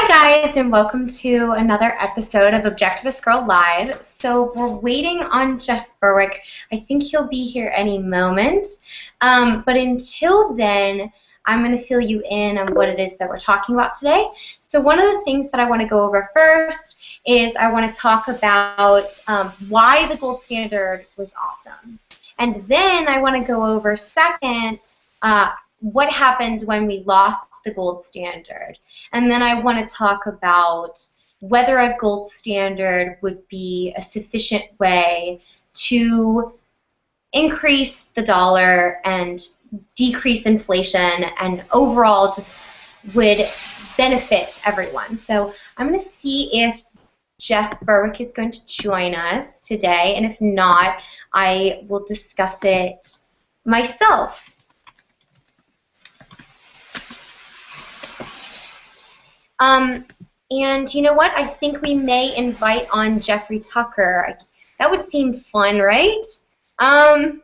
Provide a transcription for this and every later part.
Hi guys, and welcome to another episode of Objectivist Girl Live. So we're waiting on Jeff Berwick. I think he'll be here any moment. But until then, I'm going to fill you in on what it is that we're talking about today. So one of the things that I want to go over first is I want to talk about why the gold standard was awesome. And then I want to go over second, what happened when we lost the gold standard. And then I want to talk about whether a gold standard would be a sufficient way to increase the dollar and decrease inflation and overall just would benefit everyone. So I'm going to see if Jeff Berwick is going to join us today, and if not, I will discuss it myself. And you know what? I think we may invite on Jeffrey Tucker. That would seem fun, right? And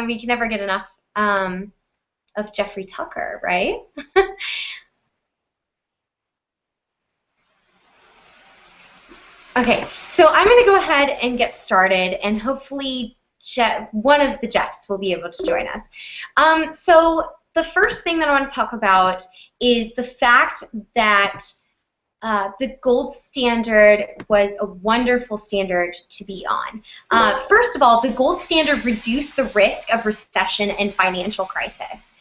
we can never get enough of Jeffrey Tucker, right? Okay, so I'm going to go ahead and get started, and hopefully one of the Jeffs will be able to join us. So the first thing that I want to talk about is the fact that the gold standard was a wonderful standard to be on. First of all, the gold standard reduced the risk of recession and financial crisis.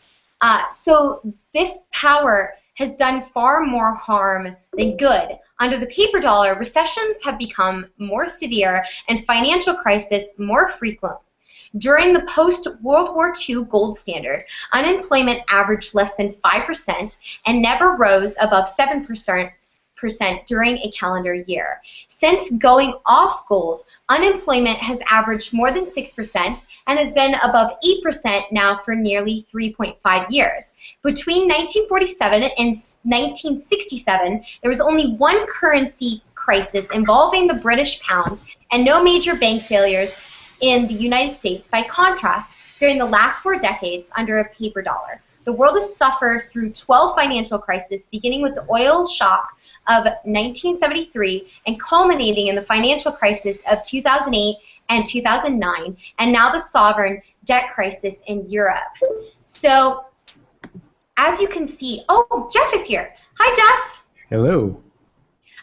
So this power has done far more harm than good. Under the paper dollar, recessions have become more severe and financial crisis more frequent. During the post-World War II gold standard, unemployment averaged less than 5% and never rose above 7% during a calendar year. Since going off gold, unemployment has averaged more than 6% and has been above 8% now for nearly 3.5 years. Between 1947 and 1967, there was only one currency crisis involving the British pound and no major bank failures in the United States. By contrast, during the last 4 decades under a paper dollar, the world has suffered through 12 financial crises, beginning with the oil shock of 1973 and culminating in the financial crisis of 2008 and 2009, and now the sovereign debt crisis in Europe. So, as you can see, oh, Jeff is here. Hi, Jeff. Hello.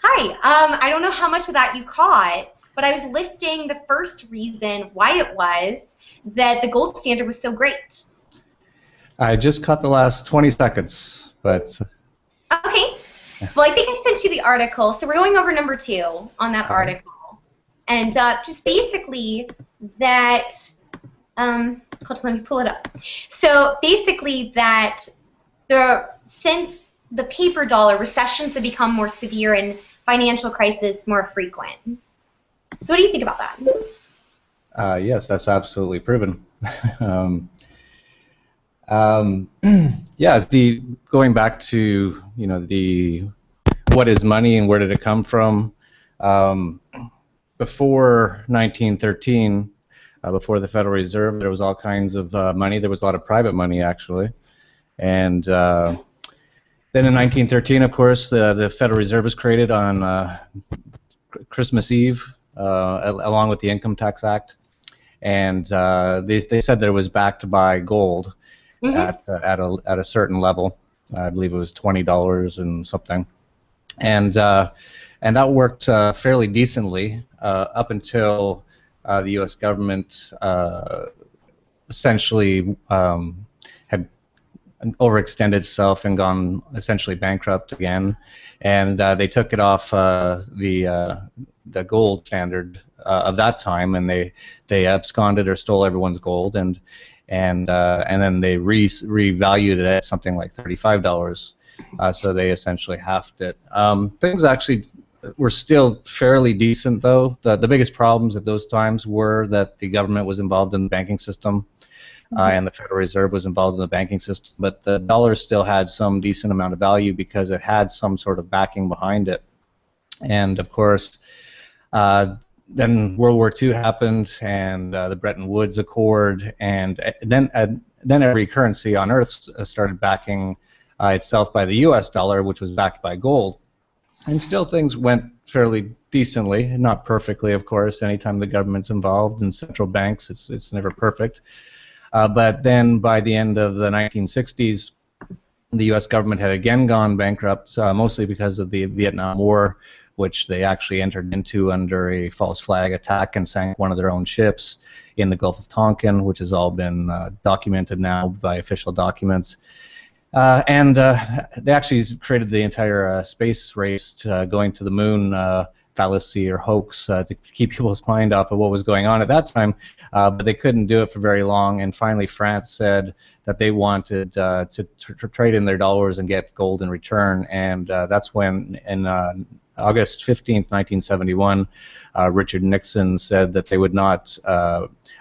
Hi. I don't know how much of that you caught, but I was listing the first reason why it was that the gold standard was so great. I just caught the last 20 seconds, but... Okay. Well, I think I sent you the article, so we're going over number 2 on that article. And just basically that... hold on, let me pull it up. So basically that since the paper dollar, recessions have become more severe and financial crisis more frequent. So what do you think about that? Yes, that's absolutely proven. Yeah, going back to what is money and where did it come from? Before 1913, before the Federal Reserve, there was all kinds of money. There was a lot of private money actually, and then in 1913, of course, the Federal Reserve was created on Christmas Eve. Along with the Income Tax Act, and they said that it was backed by gold at a certain level. I believe it was $20 and something, and that worked fairly decently up until the U.S. government essentially had overextended itself and gone essentially bankrupt again, and they took it off the gold standard of that time, and they absconded or stole everyone's gold, and then they revalued it at something like $35. So they essentially halved it. Things actually were still fairly decent, though. The biggest problems at those times were that the government was involved in the banking system, and the Federal Reserve was involved in the banking system, but the dollar still had some decent amount of value because it had some sort of backing behind it. And of course, then World War II happened, and the Bretton Woods Accord, and then every currency on Earth started backing itself by the U.S. dollar, which was backed by gold. And still things went fairly decently, not perfectly, of course. Anytime the government's involved in central banks, it's never perfect. But then by the end of the 1960s, the U.S. government had again gone bankrupt, mostly because of the Vietnam War, which they actually entered into under a false flag attack and sank one of their own ships in the Gulf of Tonkin, which has all been documented now by official documents. And they actually created the entire space race to, going to the moon fallacy or hoax to keep people's mind off of what was going on at that time, but they couldn't do it for very long, and finally France said that they wanted to trade in their dollars and get gold in return, and that's when in August 15th, 1971, Richard Nixon said that they would not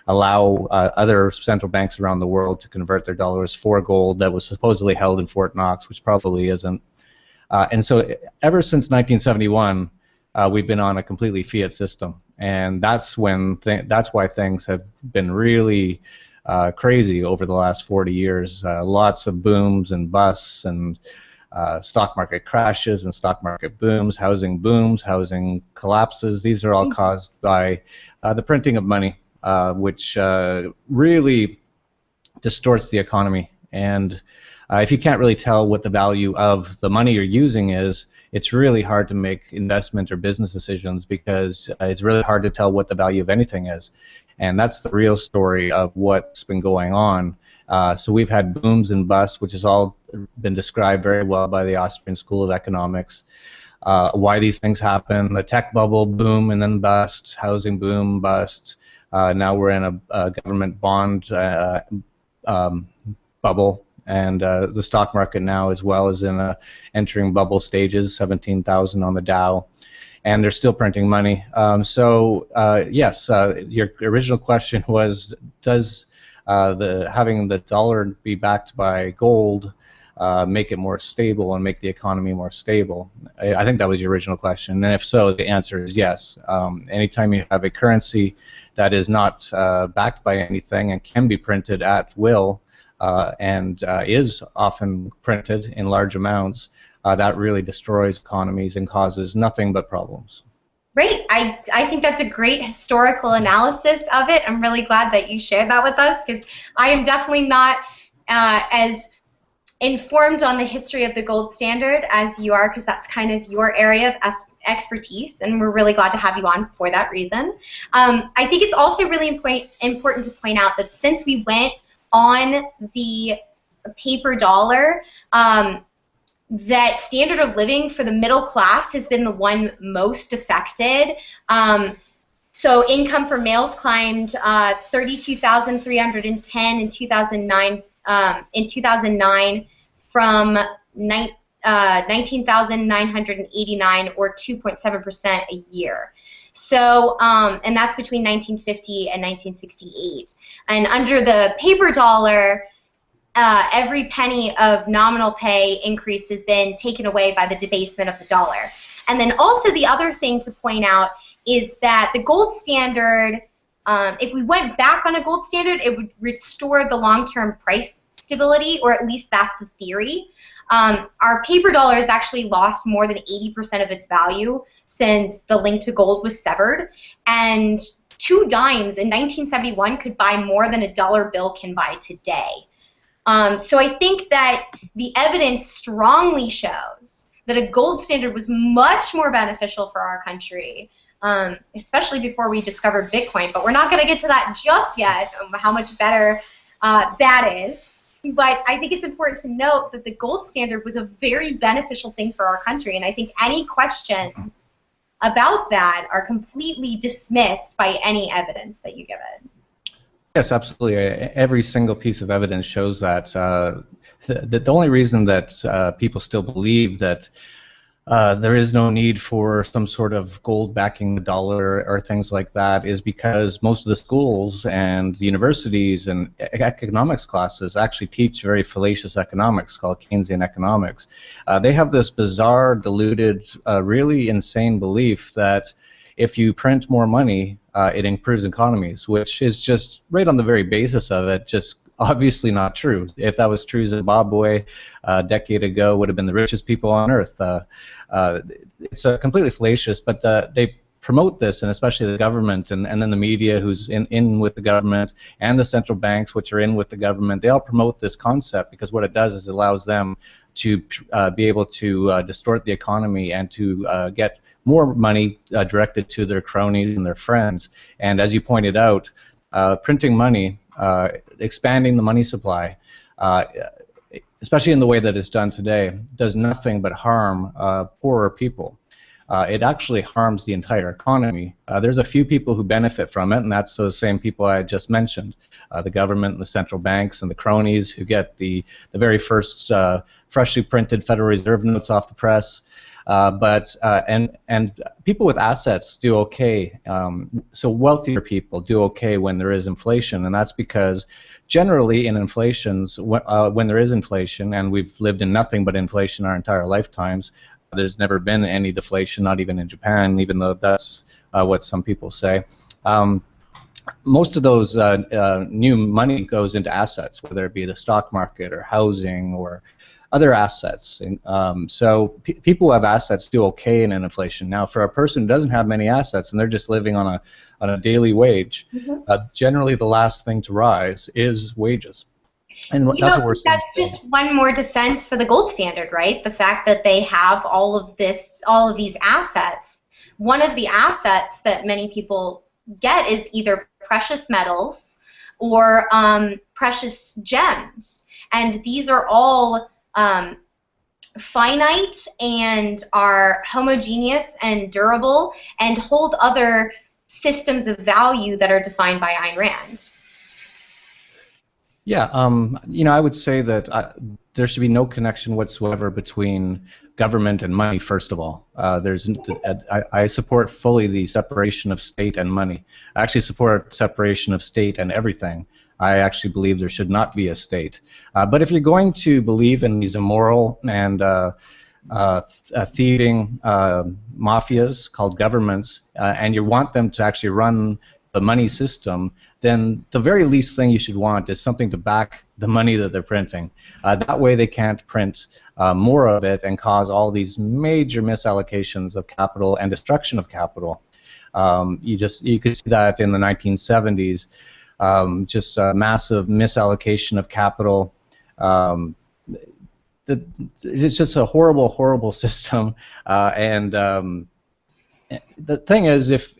allow other central banks around the world to convert their dollars for gold that was supposedly held in Fort Knox, which probably isn't. And so ever since 1971, we've been on a completely fiat system, and that's when that's why things have been really crazy over the last 40 years. Lots of booms and busts, and stock market crashes and stock market booms, housing collapses. These are all caused by the printing of money, which really distorts the economy. And if you can't really tell what the value of the money you're using is, it's really hard to make investment or business decisions, because it's really hard to tell what the value of anything is. And that's the real story of what's been going on. So we've had booms and busts, which has all been described very well by the Austrian School of Economics. Why these things happen: the tech bubble, boom and then bust, housing boom, bust. Now we're in a government bond bubble. And the stock market now as well is in entering bubble stages, 17,000 on the Dow, and they're still printing money. Yes, your original question was, does having the dollar be backed by gold make it more stable and make the economy more stable? I think that was your original question, and if so, the answer is yes. Anytime you have a currency that is not backed by anything and can be printed at will, and is often printed in large amounts, that really destroys economies and causes nothing but problems. Great. I think that's a great historical analysis of it. I'm really glad that you shared that with us, because I am definitely not as informed on the history of the gold standard as you are, because that's kind of your area of expertise, and we're really glad to have you on for that reason. I think it's also really important to point out that since we went on the paper dollar, that standard of living for the middle class has been the one most affected. So income for males climbed 32,310 in 2009. In 2009, from 19,989, or 2.7% a year. So, and that's between 1950 and 1968. And under the paper dollar, every penny of nominal pay increase has been taken away by the debasement of the dollar. And then also the other thing to point out is that the gold standard, if we went back on a gold standard, it would restore the long-term price stability, or at least that's the theory. Our paper dollar has actually lost more than 80% of its value since the link to gold was severed, and 2 dimes in 1971 could buy more than a dollar bill can buy today. So I think that the evidence strongly shows that a gold standard was much more beneficial for our country, especially before we discovered Bitcoin, but we're not going to get to that just yet, how much better that is. But I think it's important to note that the gold standard was a very beneficial thing for our country, and I think any questions about that are completely dismissed by any evidence that you give it. Yes, absolutely. Every single piece of evidence shows that. The only reason that people still believe that there is no need for some sort of gold backing the dollar or things like that is because most of the schools and universities and economics classes actually teach very fallacious economics called Keynesian economics. They have this bizarre, diluted, really insane belief that if you print more money, it improves economies, which is just right on the very basis of it, just obviously not true. If that was true, Zimbabwe a decade ago would have been the richest people on earth. It's completely fallacious, but they promote this, and especially the government and then the media who's in with the government, and the central banks which are in with the government. They all promote this concept because what it does is it allows them to be able to distort the economy and to get more money directed to their cronies and their friends. And as you pointed out, printing money, expanding the money supply, especially in the way that it's done today, does nothing but harm poorer people. It actually harms the entire economy. There's a few people who benefit from it, and that's those same people I just mentioned, the government and the central banks and the cronies who get the very first freshly printed Federal Reserve notes off the press. And people with assets do okay. So wealthier people do okay when there is inflation, and that's because generally in inflations, when there is inflation, and we've lived in nothing but inflation our entire lifetimes, there's never been any deflation, not even in Japan, even though that's what some people say. Most of those new money goes into assets, whether it be the stock market or housing or other assets. And, so people who have assets do okay in an inflation. Now, for a person who doesn't have many assets and they're just living on a daily wage, generally the last thing to rise is wages. And that's what we're seeing. That's just one more defense for the gold standard, right? The fact that they have all of these assets. One of the assets that many people get is either precious metals or precious gems, and these are all finite and are homogeneous and durable and hold other systems of value that are defined by Ayn Rand. Yeah, I would say that there should be no connection whatsoever between government and money. First of all, I support fully the separation of state and money. I actually support separation of state and everything. I actually believe there should not be a state. But if you're going to believe in these immoral and thieving mafias called governments, and you want them to actually run the money system, then the very least thing you should want is something to back the money that they're printing. That way they can't print more of it and cause all these major misallocations of capital and destruction of capital. You could see that in the 1970s, just a massive misallocation of capital. It's just a horrible, horrible system. And the thing is, if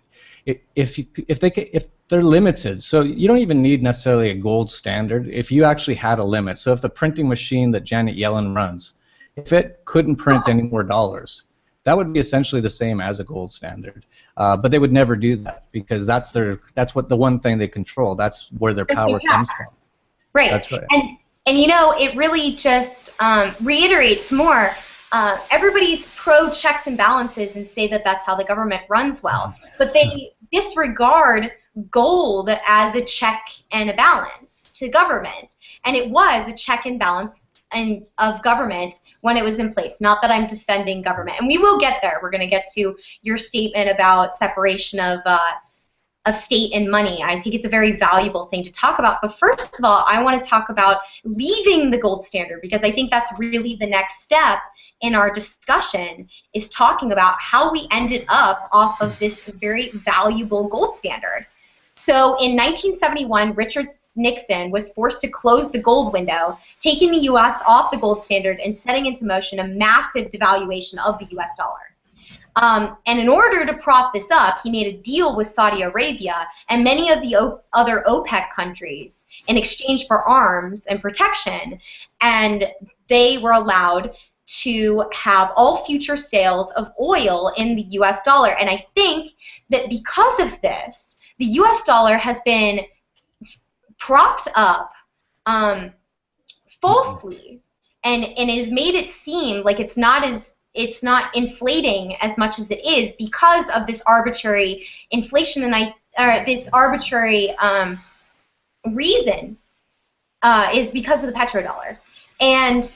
they're limited, so you don't even need necessarily a gold standard. If you actually had a limit, so if the printing machine that Janet Yellen runs, if it couldn't print any more dollars, that would be essentially the same as a gold standard. But they would never do that because that's what the one thing they control. That's where their power comes from. Right. That's right. And it really just reiterates more. Everybody's pro checks and balances and say that that's how the government runs well, but they disregard gold as a check and a balance to government, and it was a check and balance of government when it was in place. Not that I'm defending government, and we will get there. We're going to get to your statement about separation of state and money. I think it's a very valuable thing to talk about. But first of all, I want to talk about leaving the gold standard, because I think that's really the next step in our discussion, is talking about how we ended up off of this very valuable gold standard. So in 1971, Richard Nixon was forced to close the gold window, taking the U.S. off the gold standard and setting into motion a massive devaluation of the U.S. dollar. And in order to prop this up, he made a deal with Saudi Arabia and many of the other OPEC countries in exchange for arms and protection, and they were allowed to have all future sales of oil in the U.S. dollar. And I think that because of this, the U.S. dollar has been propped up falsely, and it has made it seem like it's not inflating as much as it is because of this arbitrary inflation, and this arbitrary reason is because of the petrodollar. And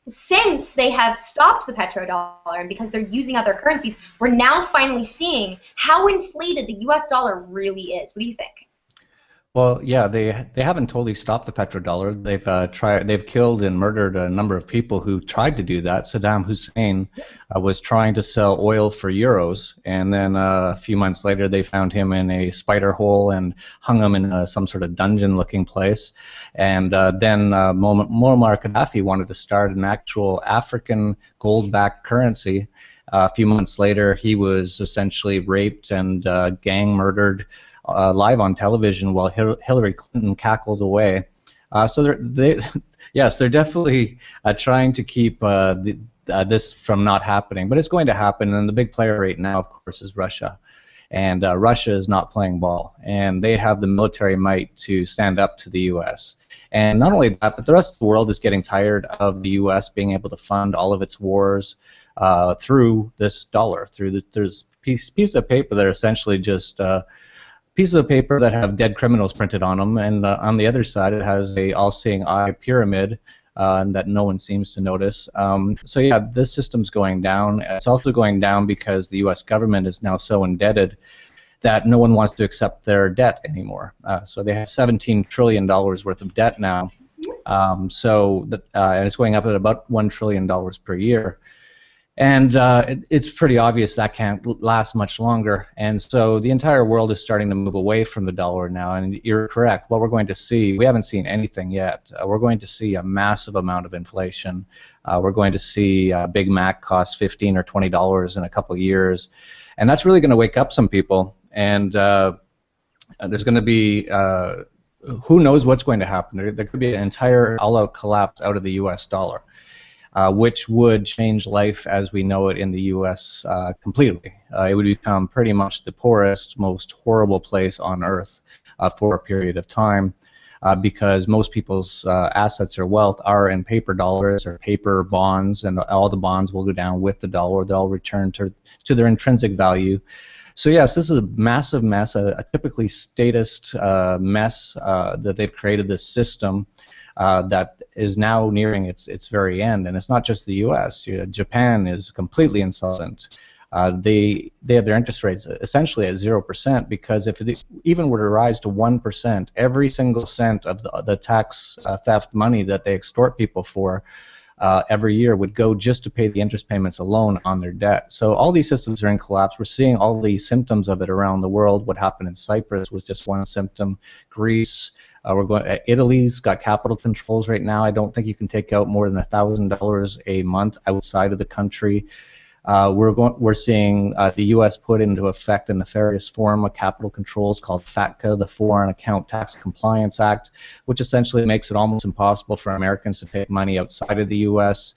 since they have stopped the petrodollar and because they're using other currencies, we're now finally seeing how inflated the U.S. dollar really is. What do you think? Well, yeah, they haven't totally stopped the petrodollar. They've killed and murdered a number of people who tried to do that. Saddam Hussein was trying to sell oil for euros, and then a few months later they found him in a spider hole and hung him in some sort of dungeon-looking place. And then Muammar Gaddafi wanted to start an actual African gold-backed currency. A few months later, he was essentially raped and gang murdered live on television while Hillary Clinton cackled away. So yes, they're definitely trying to keep this from not happening, but it's going to happen. And the big player right now, of course, is Russia. And Russia is not playing ball, and they have the military might to stand up to the U.S. And not only that, but the rest of the world is getting tired of the U.S. being able to fund all of its wars through this dollar, through this piece of paper that are essentially just pieces of paper that have dead criminals printed on them, and on the other side it has a all-seeing eye pyramid that no one seems to notice. So yeah, this system's going down. It's also going down because the U.S. government is now so indebted that no one wants to accept their debt anymore. So they have $17 trillion worth of debt now, and it's going up at about $1 trillion per year. And it's pretty obvious that can't last much longer. And so the entire world is starting to move away from the dollar now. And you're correct. What we're going to see, we haven't seen anything yet. We're going to see a massive amount of inflation. We're going to see Big Mac cost $15 or $20 in a couple of years. And that's really going to wake up some people. And there's going to be, who knows what's going to happen. There could be an entire all-out collapse out of the U.S. dollar. Which would change life as we know it in the U.S. Completely. It would become pretty much the poorest, most horrible place on earth for a period of time because most people's assets or wealth are in paper dollars or paper bonds, and all the bonds will go down with the dollar. They'll return to their intrinsic value. So yes, this is a massive mess, a typically statist mess that they've created this system that is now nearing its very end, and it's not just the U.S. Japan is completely insolvent. They have their interest rates essentially at 0% because if it even were to rise to 1%, every single cent of the tax theft money that they extort people for every year would go just to pay the interest payments alone on their debt. So all these systems are in collapse. We're seeing all the symptoms of it around the world. What happened in Cyprus was just one symptom. Greece. Italy's got capital controls right now. I don't think you can take out more than $1,000 a month outside of the country. We're seeing the U.S. put into effect a nefarious form of capital controls called FATCA, the Foreign Account Tax Compliance Act, which essentially makes it almost impossible for Americans to take money outside of the U.S.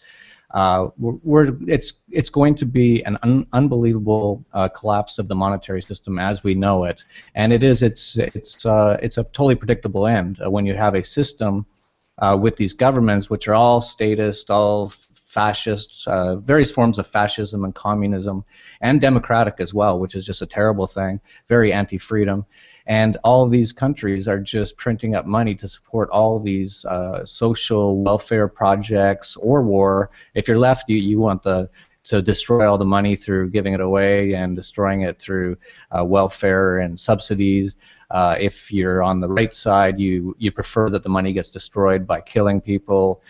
It's going to be an unbelievable collapse of the monetary system as we know it, and it's a totally predictable end when you have a system with these governments which are all statist, all fascist, various forms of fascism and communism, and democratic as well, which is just a terrible thing, very anti-freedom. And all of these countries are just printing up money to support all these social welfare projects or war. If you're left, you want to destroy all the money through giving it away and destroying it through welfare and subsidies. If you're on the right side, you prefer that the money gets destroyed by killing people.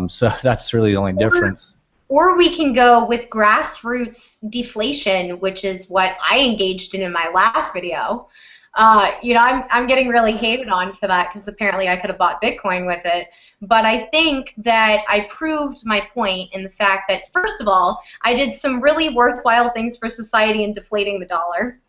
So that's really the only difference. Or we can go with grassroots deflation, which is what I engaged in my last video. I'm getting really hated on for that because apparently I could have bought Bitcoin with it. But I think that I proved my point in the fact that, first of all, I did some really worthwhile things for society in deflating the dollar.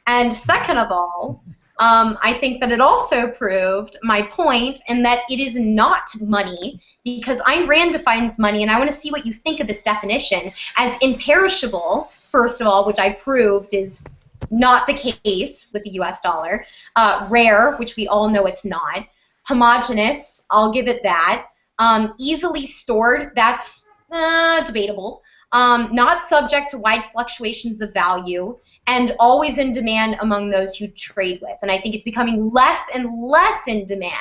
And second of all, I think that it also proved my point in that it is not money, because Ayn Rand defines money, and I want to see what you think of this definition, as imperishable, first of all, which I proved is not the case with the US dollar. Rare, which we all know it's not. Homogeneous, I'll give it that. Easily stored, that's debatable. Not subject to wide fluctuations of value, and always in demand among those you trade with. And I think it's becoming less and less in demand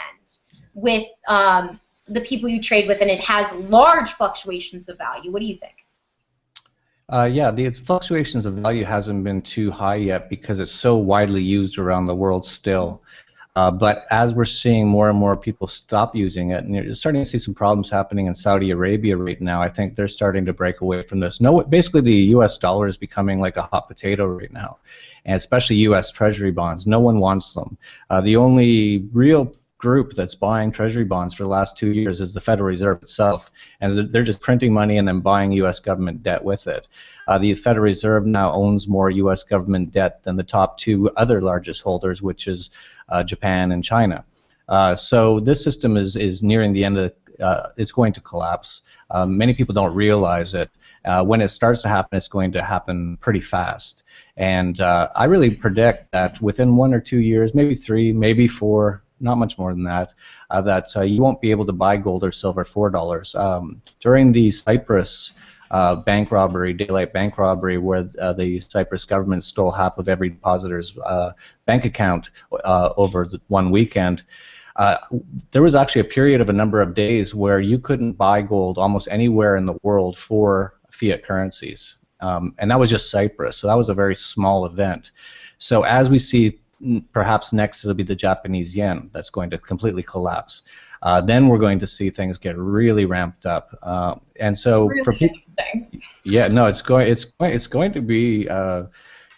with the people you trade with, and it has large fluctuations of value. What do you think? Yeah, the fluctuations of value hasn't been too high yet because it's so widely used around the world still. But as we're seeing more and more people stop using it, and you're starting to see some problems happening in Saudi Arabia right now, I think they're starting to break away from this. No, basically the U.S. dollar is becoming like a hot potato right now, and especially U.S. Treasury bonds. No one wants them. The only real group that's buying Treasury bonds for the last 2 years is the Federal Reserve itself, and they're just printing money and then buying U.S. government debt with it. The Federal Reserve now owns more U.S. government debt than the top two other largest holders, which is Japan and China. So this system is nearing the end of it's going to collapse. Many people don't realize it. When it starts to happen, it's going to happen pretty fast. And I really predict that within 1 or 2 years, maybe 3, maybe 4, not much more than that, you won't be able to buy gold or silver for $4. During the Cyprus bank robbery, daylight bank robbery, where the Cyprus government stole half of every depositor's bank account over one weekend, there was actually a period of a number of days where you couldn't buy gold almost anywhere in the world for fiat currencies. And that was just Cyprus, so that was a very small event. So as we see, perhaps next it'll be the Japanese yen that's going to completely collapse. Then we're going to see things get really ramped up, and so really for people, yeah, no, it's going to be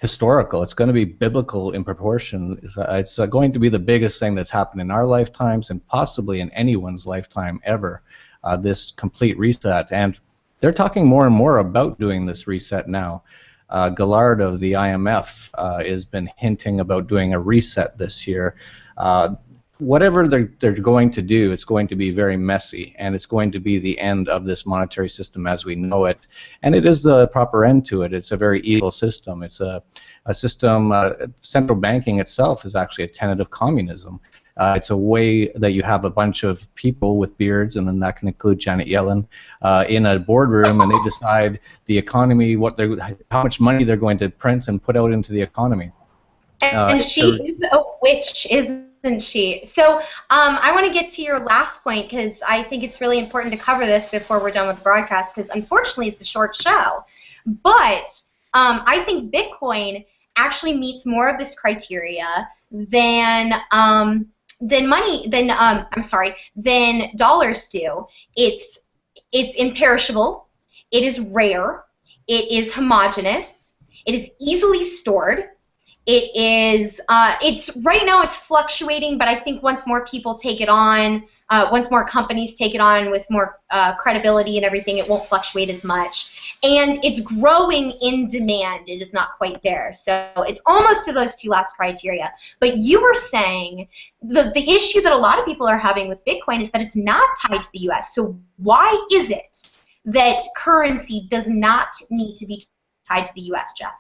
historical. It's going to be biblical in proportion. It's going to be the biggest thing that's happened in our lifetimes and possibly in anyone's lifetime ever. This complete reset, and they're talking more and more about doing this reset now. Gillard of the IMF has been hinting about doing a reset this year. Whatever they're going to do, it's going to be very messy, and it's going to be the end of this monetary system as we know it. And it is the proper end to it. It's a very evil system. It's a system, central banking itself is actually a tenet of communism. It's a way that you have a bunch of people with beards, and then that can include Janet Yellen, in a boardroom, and they decide the economy, how much money they're going to print and put out into the economy. And she is a witch, isn't she? So I want to get to your last point, because I think it's really important to cover this before we're done with the broadcast, because unfortunately it's a short show. But I think Bitcoin actually meets more of this criteria than dollars do. It's imperishable. It is rare. It is homogeneous. It is easily stored. It is. Right now it's fluctuating, but I think once more people take it on, once more companies take it on with more credibility and everything, it won't fluctuate as much. And it's growing in demand. It is not quite there. So it's almost to those two last criteria. But you were saying the issue that a lot of people are having with Bitcoin is that it's not tied to the U.S. So why is it that currency does not need to be tied to the U.S., Jeff?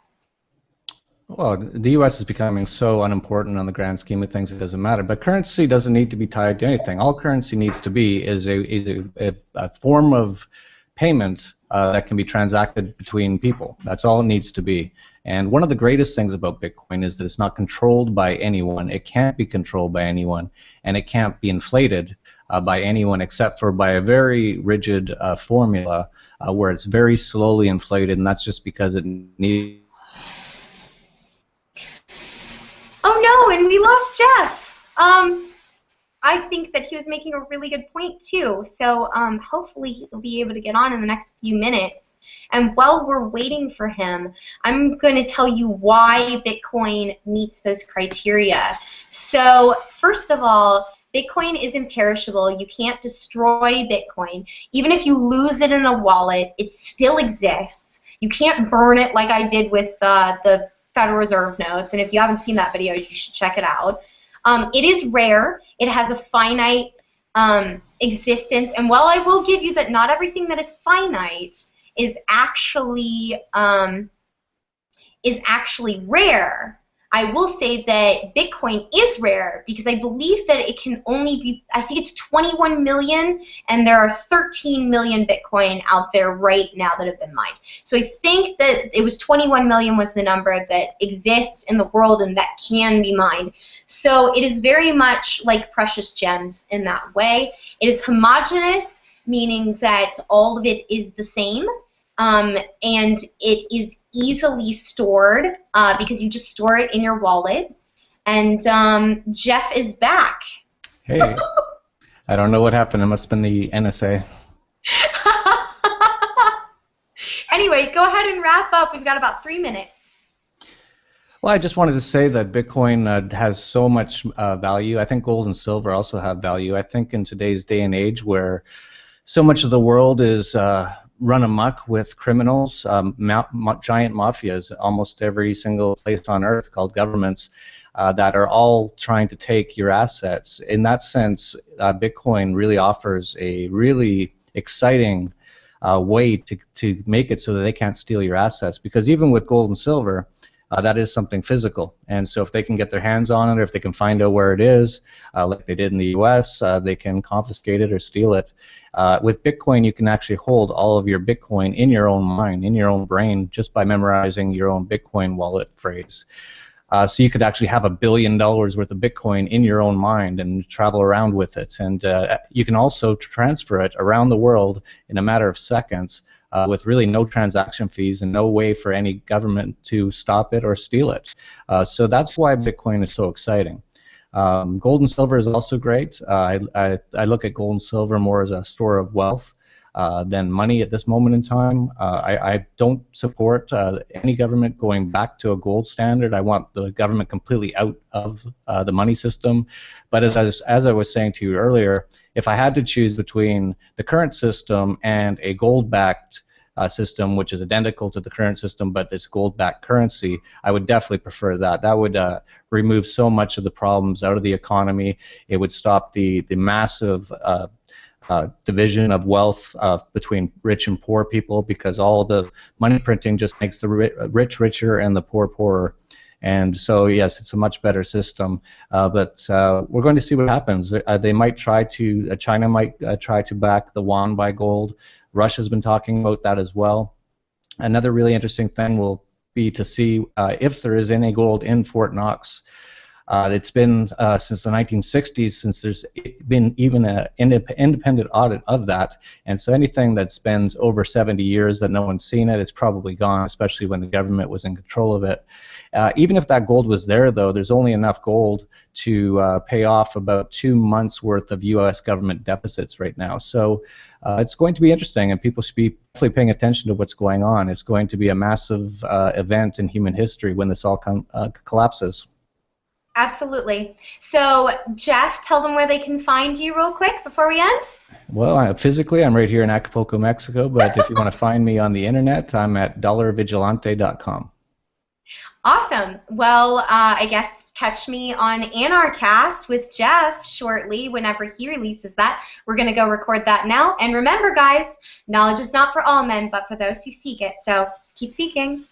Well, the U.S. is becoming so unimportant on the grand scheme of things, it doesn't matter. But currency doesn't need to be tied to anything. All currency needs to be is a form of payment that can be transacted between people. That's all it needs to be. And one of the greatest things about Bitcoin is that it's not controlled by anyone. It can't be controlled by anyone, and it can't be inflated by anyone except for by a very rigid formula where it's very slowly inflated, and that's just because it needs. Oh no, and we lost Jeff. I think that he was making a really good point too. So hopefully he'll be able to get on in the next few minutes. And while we're waiting for him, I'm going to tell you why Bitcoin meets those criteria. So first of all, Bitcoin is imperishable. You can't destroy Bitcoin. Even if you lose it in a wallet, it still exists. You can't burn it like I did with the Federal Reserve notes, and if you haven't seen that video, you should check it out. It is rare. It has a finite existence, and while I will give you that not everything that is finite is actually rare, I will say that Bitcoin is rare because I believe that it can only be, I think it's 21 million, and there are 13 million Bitcoin out there right now that have been mined. So I think that it was 21 million was the number that exists in the world and that can be mined. So it is very much like precious gems in that way. It is homogeneous, meaning that all of it is the same. And it is easily stored because you just store it in your wallet. And Jeff is back. Hey, I don't know what happened. It must have been the NSA. Anyway, go ahead and wrap up. We've got about 3 minutes. Well, I just wanted to say that Bitcoin has so much value. I think gold and silver also have value. I think in today's day and age where so much of the world is run amok with criminals, giant mafias, almost every single place on earth called governments, that are all trying to take your assets. In that sense, Bitcoin really offers a really exciting way to make it so that they can't steal your assets. Because even with gold and silver, that is something physical. And so if they can get their hands on it, or if they can find out where it is, like they did in the US, they can confiscate it or steal it. With Bitcoin, you can actually hold all of your Bitcoin in your own mind, in your own brain, just by memorizing your own Bitcoin wallet phrase. So you could actually have $1 billion worth of Bitcoin in your own mind and travel around with it. And you can also transfer it around the world in a matter of seconds with really no transaction fees and no way for any government to stop it or steal it. So that's why Bitcoin is so exciting. Gold and silver is also great. I look at gold and silver more as a store of wealth than money at this moment in time. I don't support any government going back to a gold standard. I want the government completely out of the money system. But as I was saying to you earlier, if I had to choose between the current system and a gold-backed system, which is identical to the current system, but it's gold-backed currency, I would definitely prefer that. That would remove so much of the problems out of the economy. It would stop the massive division of wealth between rich and poor people, because all the money printing just makes the rich richer and the poor poorer. And so, yes, it's a much better system, but we're going to see what happens. They might try to, China might try to back the yuan by gold. Russia's been talking about that as well. Another really interesting thing will be to see if there is any gold in Fort Knox. It's been since the 1960s since there's been even an independent audit of that, and so anything that spends over 70 years that no one's seen it, it's probably gone, especially when the government was in control of it. Even if that gold was there, though, there's only enough gold to pay off about 2 months' worth of U.S. government deficits right now. So it's going to be interesting, and people should be definitely paying attention to what's going on. It's going to be a massive event in human history when this all collapses. Absolutely. So, Jeff, tell them where they can find you real quick before we end. Well, physically, I'm right here in Acapulco, Mexico, but if you want to find me on the internet, I'm at dollarvigilante.com. Awesome. Well, I guess catch me on Anarchast with Jeff shortly whenever he releases that. We're going to go record that now. And remember, guys, knowledge is not for all men, but for those who seek it. So keep seeking.